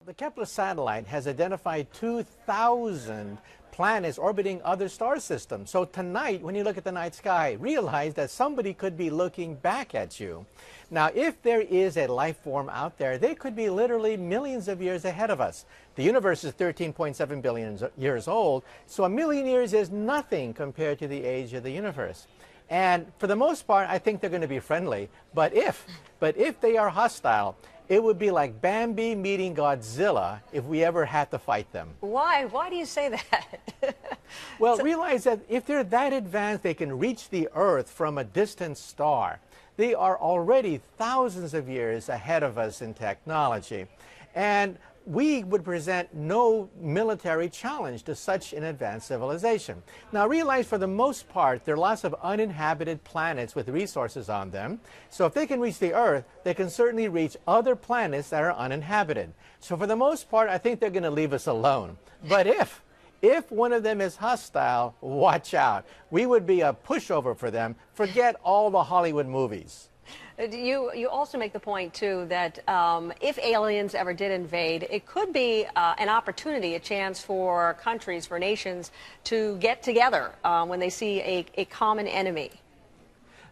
The Kepler satellite has identified 2,000 planets orbiting other star systems. So tonight, when you look at the night sky, realize that somebody could be looking back at you. Now, if there is a life form out there, they could be literally millions of years ahead of us. The universe is 13.7 billion years old, so a million years is nothing compared to the age of the universe. And for the most part, I think they're going to be friendly. But if they are hostile, it would be like Bambi meeting Godzilla if we ever had to fight them. Why? Why do you say that? Well, realize that if they're that advanced, they can reach the Earth from a distant star. They are already thousands of years ahead of us in technology. And we would present no military challenge to such an advanced civilization. Now realize for the most part there are lots of uninhabited planets with resources on them. So if they can reach the Earth, they can certainly reach other planets that are uninhabited. So for the most part, I think they're going to leave us alone. But if one of them is hostile, watch out. We would be a pushover for them. Forget all the Hollywood movies. You also make the point, too, that if aliens ever did invade, it could be an opportunity, a chance for countries, for nations to get together when they see a common enemy.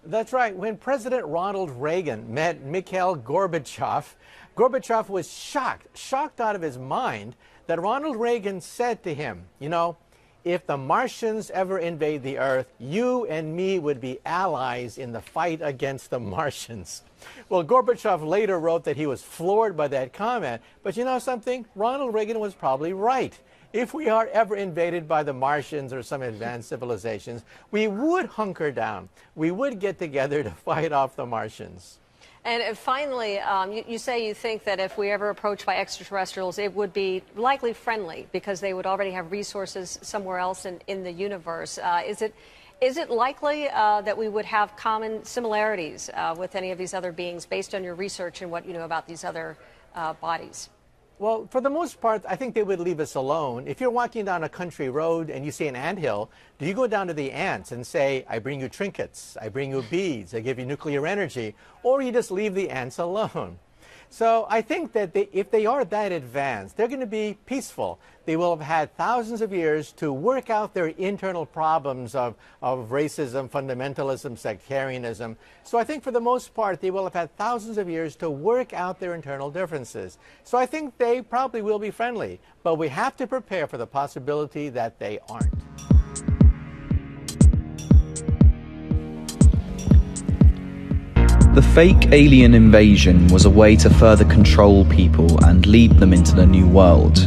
That's right. When President Ronald Reagan met Mikhail Gorbachev, Gorbachev was shocked out of his mind that Ronald Reagan said to him, you know, if the Martians ever invade the Earth, you and me would be allies in the fight against the Martians. Well, Gorbachev later wrote that he was floored by that comment. But you know something? Ronald Reagan was probably right. If we are ever invaded by the Martians or some advanced civilizations, we would hunker down. We would get together to fight off the Martians. And finally, you say you think that if we ever approached by extraterrestrials, it would be likely friendly because they would already have resources somewhere else in the universe. Is it likely that we would have common similarities with any of these other beings based on your research and what you know about these other bodies? Well, for the most part, I think they would leave us alone. If you're walking down a country road and you see an anthill, do you go down to the ants and say, I bring you trinkets, I bring you beads, I give you nuclear energy, or you just leave the ants alone? So I think that if they are that advanced, they're going to be peaceful. They will have had thousands of years to work out their internal problems of racism, fundamentalism, sectarianism. So I think for the most part, they will have had thousands of years to work out their internal differences. So I think they probably will be friendly, but we have to prepare for the possibility that they aren't. The fake alien invasion was a way to further control people and lead them into the new world.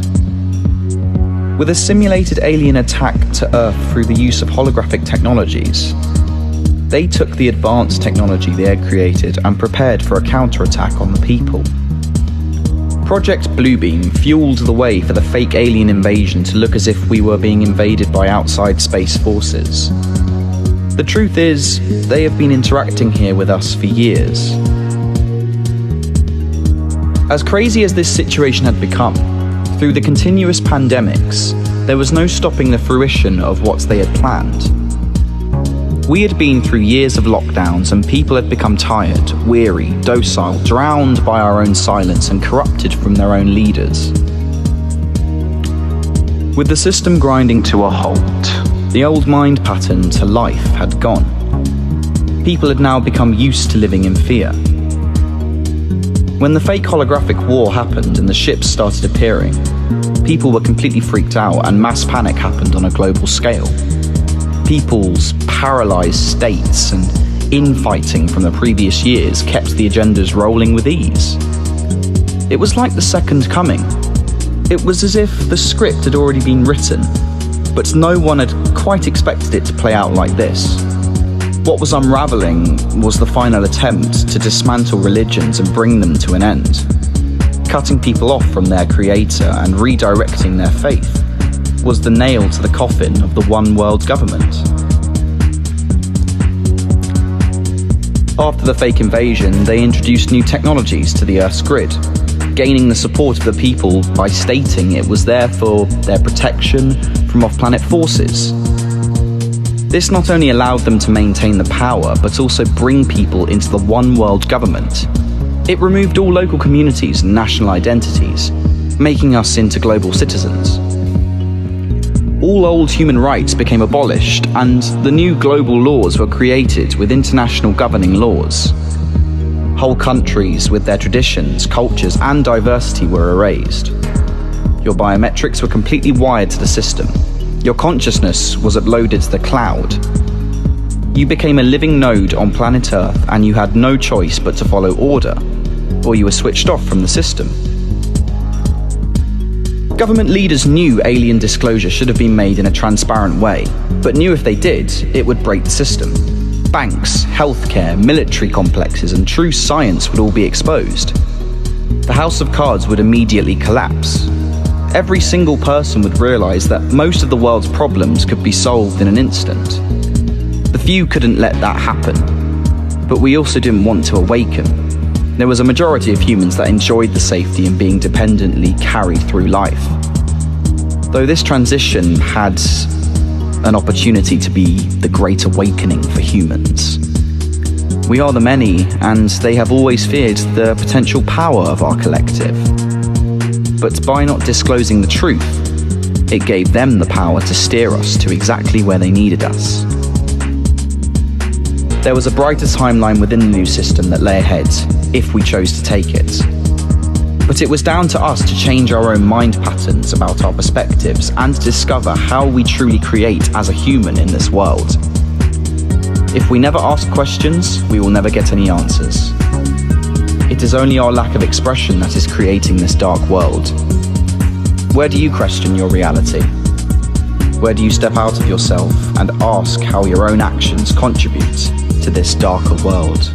With a simulated alien attack to Earth through the use of holographic technologies, they took the advanced technology they had created and prepared for a counterattack on the people. Project Bluebeam fueled the way for the fake alien invasion to look as if we were being invaded by outside space forces. The truth is, they have been interacting here with us for years. As crazy as this situation had become, through the continuous pandemics, there was no stopping the fruition of what they had planned. We had been through years of lockdowns and people had become tired, weary, docile, drowned by our own silence and corrupted from their own leaders. With the system grinding to a halt, the old mind pattern to life had gone. People had now become used to living in fear. When the fake holographic war happened and the ships started appearing, people were completely freaked out and mass panic happened on a global scale. People's paralysed states and infighting from the previous years kept the agendas rolling with ease. It was like the second coming. It was as if the script had already been written, but no one had quite expected it to play out like this. What was unravelling was the final attempt to dismantle religions and bring them to an end. Cutting people off from their creator and redirecting their faith was the nail to the coffin of the one world government. After the fake invasion, they introduced new technologies to the Earth's grid, gaining the support of the people by stating it was there for their protection from off-planet forces. This not only allowed them to maintain the power, but also bring people into the one world government. It removed all local communities and national identities, making us into global citizens. All old human rights became abolished, and the new global laws were created with international governing laws. Whole countries with their traditions, cultures, and diversity were erased. Your biometrics were completely wired to the system. Your consciousness was uploaded to the cloud. You became a living node on planet Earth, and you had no choice but to follow order, or you were switched off from the system. Government leaders knew alien disclosure should have been made in a transparent way, but knew if they did, it would break the system. Banks, healthcare, military complexes, and true science would all be exposed. The house of cards would immediately collapse. Every single person would realize that most of the world's problems could be solved in an instant. The few couldn't let that happen, but we also didn't want to awaken. There was a majority of humans that enjoyed the safety and being dependently carried through life. Though this transition had an opportunity to be the great awakening for humans. We are the many, and they have always feared the potential power of our collective. But by not disclosing the truth, it gave them the power to steer us to exactly where they needed us. There was a brighter timeline within the new system that lay ahead, if we chose to take it. But it was down to us to change our own mind patterns about our perspectives and discover how we truly create as a human in this world. If we never ask questions, we will never get any answers. It is only our lack of expression that is creating this dark world. Where do you question your reality? Where do you step out of yourself and ask how your own actions contribute to this darker world?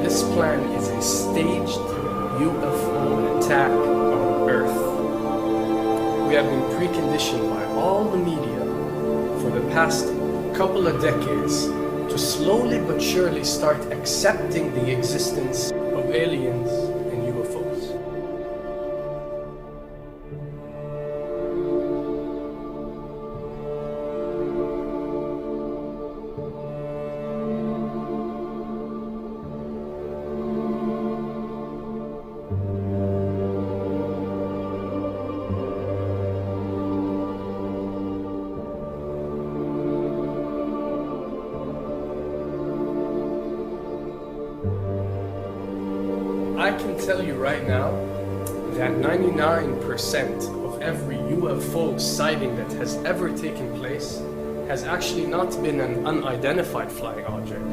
This plan is a staged UFO attack on Earth. We have been preconditioned by all the media for the past couple of decades to slowly but surely start accepting the existence of aliens and UFOs. I can tell you right now that 99% of every UFO sighting that has ever taken place has actually not been an unidentified flying object,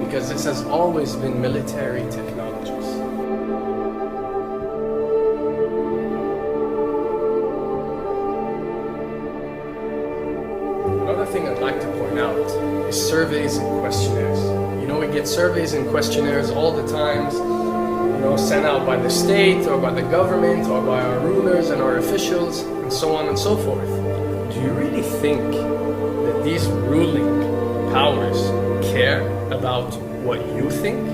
because this has always been military technologies. Another thing I'd like to point out is surveys and questionnaires. You know, we get surveys and questionnaires all the time, sent out by the state or by the government or by our rulers and our officials and so on and so forth. Do you really think that these ruling powers care about what you think?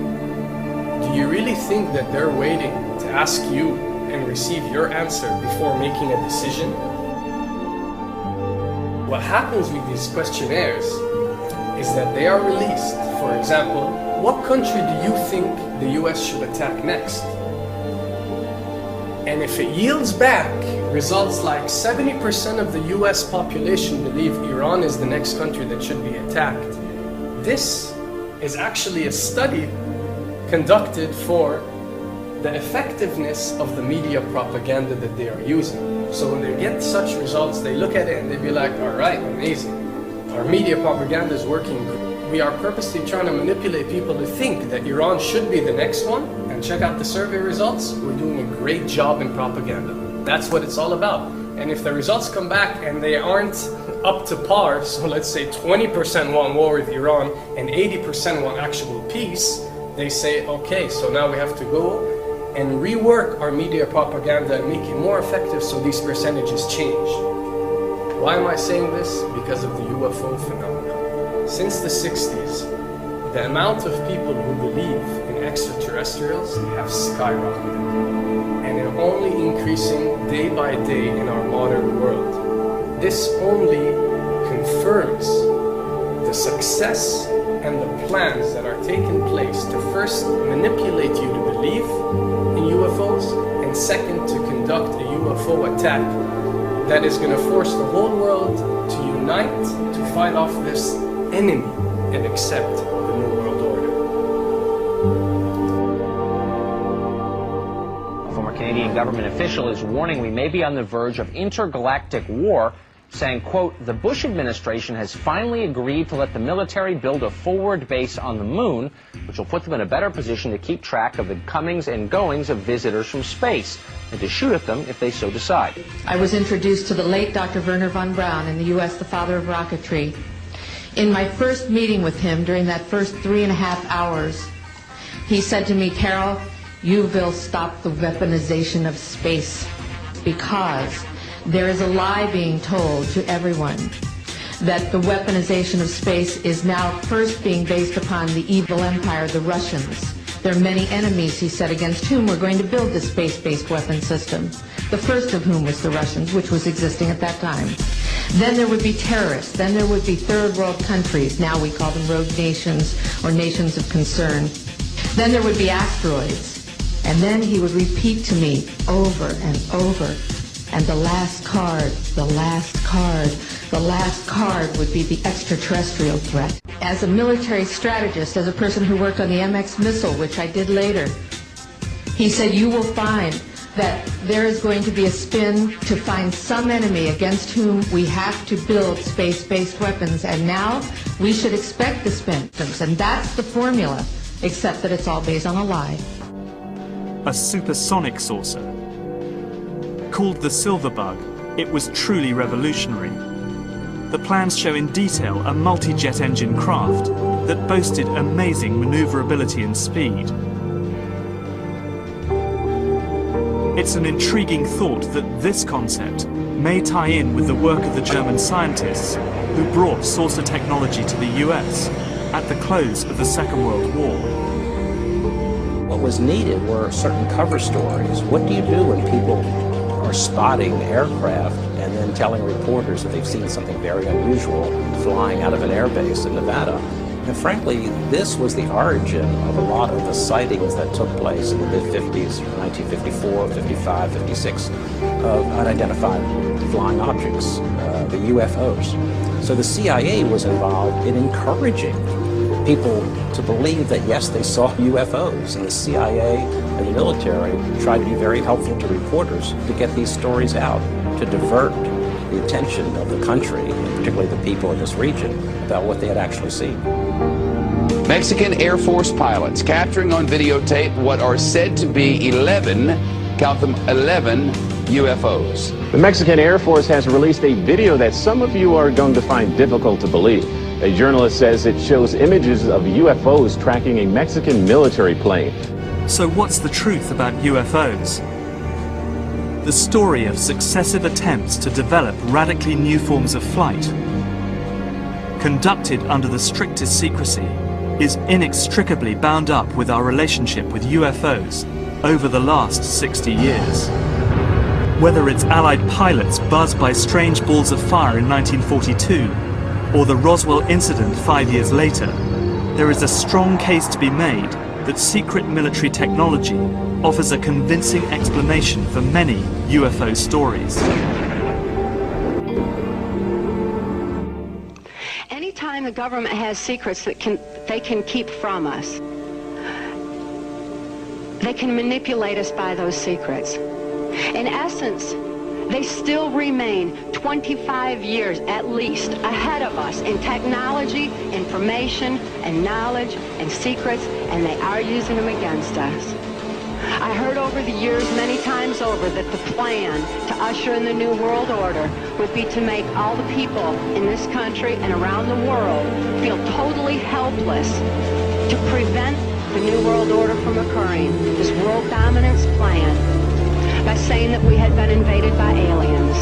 Do you really think that they're waiting to ask you and receive your answer before making a decision? What happens with these questionnaires is that they are released. For example, what country do you think the US should attack next? And if it yields back results like 70% of the US population believe Iran is the next country that should be attacked, this is actually a study conducted for the effectiveness of the media propaganda that they are using. So when they get such results, they look at it and they be like, all right, amazing. Our media propaganda is working. We are purposely trying to manipulate people to think that Iran should be the next one, and check out the survey results. We're doing a great job in propaganda. That's what it's all about. And if the results come back and they aren't up to par, so let's say 20% want war with Iran and 80% want actual peace, they say, okay, so now we have to go and rework our media propaganda and make it more effective so these percentages change. Why am I saying this? Because of the UFO phenomenon. Since the 60s, the amount of people who believe in extraterrestrials have skyrocketed, and are only increasing day by day in our modern world. This only confirms the success and the plans that are taking place to first manipulate you to believe in UFOs, and second, to conduct a UFO attack that is going to force the whole world to unite to fight off this enemy and accept the New World Order. A former Canadian government official is warning we may be on the verge of intergalactic war, saying, quote, the Bush administration has finally agreed to let the military build a forward base on the moon, which will put them in a better position to keep track of the comings and goings of visitors from space, and to shoot at them if they so decide. I was introduced to the late Dr. Wernher von Braun in the U.S., the father of rocketry. In my first meeting with him, during that first 3.5 hours, he said to me, Carol, you will stop the weaponization of space, because there is a lie being told to everyone that the weaponization of space is now first being based upon the evil empire, the Russians. There are many enemies, he said, against whom we're going to build this space-based weapon system. The first of whom was the Russians, which was existing at that time. Then there would be terrorists. Then there would be third world countries. Now we call them rogue nations or nations of concern. Then there would be asteroids. And then he would repeat to me over and over, and the last card, the last card, the last card would be the extraterrestrial threat. As a military strategist, as a person who worked on the MX missile, which I did later, he said, you will find that there is going to be a spin to find some enemy against whom we have to build space-based weapons, and now we should expect the spin. And that's the formula, except that it's all based on a lie. A supersonic saucer. Called the Silver Bug, it was truly revolutionary. The plans show in detail a multi-jet engine craft that boasted amazing maneuverability and speed. It's an intriguing thought that this concept may tie in with the work of the German scientists who brought saucer technology to the US at the close of the Second World War. What was needed were certain cover stories. What do you do when people are spotting aircraft and then telling reporters that they've seen something very unusual flying out of an airbase in Nevada? And frankly, this was the origin of a lot of the sightings that took place in the mid-50s, 1954, 55, 56, of unidentified flying objects, the UFOs. So the CIA was involved in encouraging people to believe that, yes, they saw UFOs, and the CIA and the military tried to be very helpful to reporters to get these stories out, to divert the attention of the country, and particularly the people in this region, about what they had actually seen. Mexican Air Force pilots capturing on videotape what are said to be 11, count them, 11 UFOs. The Mexican Air Force has released a video that some of you are going to find difficult to believe. A journalist says it shows images of UFOs tracking a Mexican military plane. So what's the truth about UFOs? The story of successive attempts to develop radically new forms of flight, conducted under the strictest secrecy, is inextricably bound up with our relationship with UFOs over the last 60 years. Whether it's Allied pilots buzzed by strange balls of fire in 1942, or the Roswell incident 5 years later, there is a strong case to be made that secret military technology offers a convincing explanation for many UFO stories. Anytime the government has secrets that they can keep from us, they can manipulate us by those secrets. In essence, they still remain 25 years at least ahead of us in technology, information, and knowledge, and secrets, and they are using them against us. I heard over the years, many times over, that the plan to usher in the New World Order would be to make all the people in this country and around the world feel totally helpless, to prevent the New World Order from occurring, this world dominance plan, by saying that we had been invaded by aliens,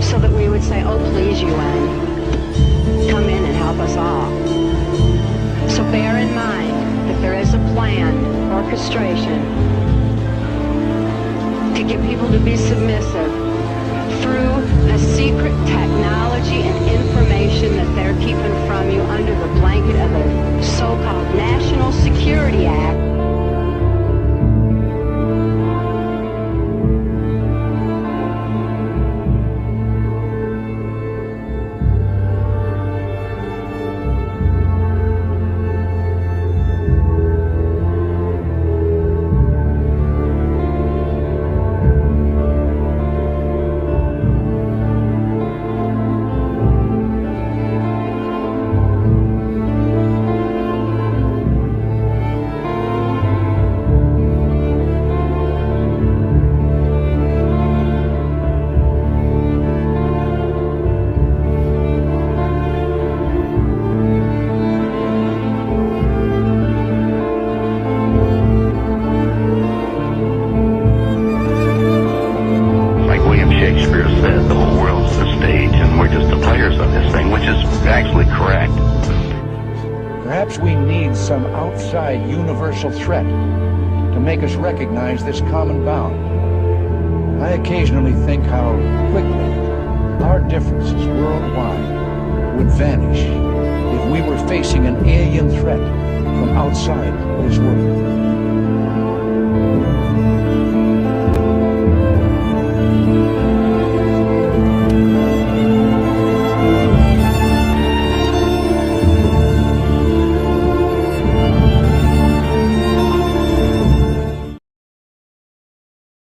so that we would say, oh, please, UN, come in and help us all. So bear in mind that there is a planned orchestration to get people to be submissive through the secret technology and information that they're keeping from you under the blanket of the so-called National Security Act. Perhaps we need some outside universal threat to make us recognize this common bound. I occasionally think how quickly our differences worldwide would vanish if we were facing an alien threat from outside this world.